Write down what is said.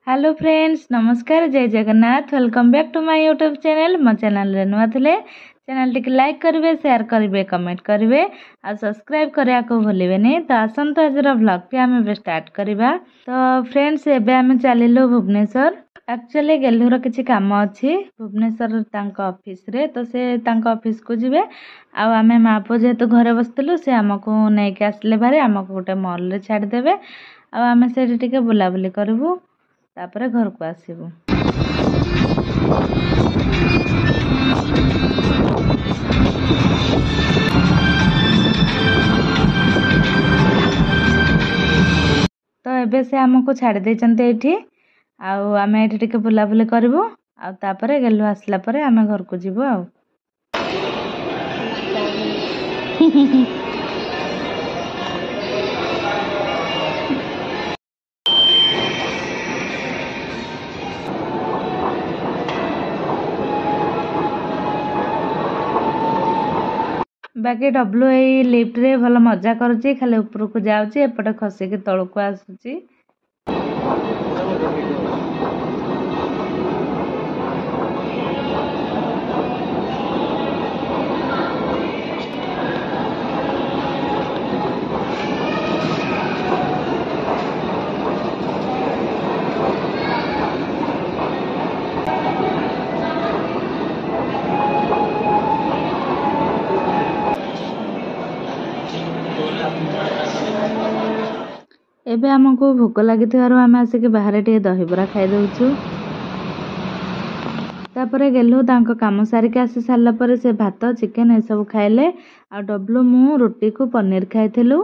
Hello friends नमस्कार जय Jagannath welcome back to my YouTube channel मो चैनल रे नुआ थिले चैनल टिक लाइक करिवे शेयर करिवे कमेंट करिवे आ सब्सक्राइब करिया को भूलिबेनी। तो आसंत आजर व्लॉग के आमे स्टार्ट करिबा। तो फ्रेंड्स एबे आमे चलिलु भुवनेश्वर। एक्चुअली गेलुर किछि काम अछि भुवनेश्वर तांको ऑफिस रे, तो से तांको ऑफिस को जिवे आ आमे मापो जेतु घरे बसतिलु से हमको नै के आसले बारे हमको गोटे मॉल रे छाड़ देबे आ आमे सेठी टिके बुला बुली करबु तापरे घर को आसीबु। तो एबे से हमको छाड़ देचंते एठी आउ आमे एठी टिके बुला बुली करबु आ तापरे गेलु आसला परे आमे घर को जिबु आ बाकी डब्लू ए लिफ्ट रे भल मजा करूची, खाली ऊपर को जाऊची एपटे खसी के तळ को आसुची। एबे हमको भूक लगी आमे आसिक बाहर टे दहीबरा खाई दउछु। तापरे गेलु तांको काम सारिके आसी सारला परे से भात चिकेन ए सब खाइले आ डब्लू मु रोटी को पनीर खाइथिलु।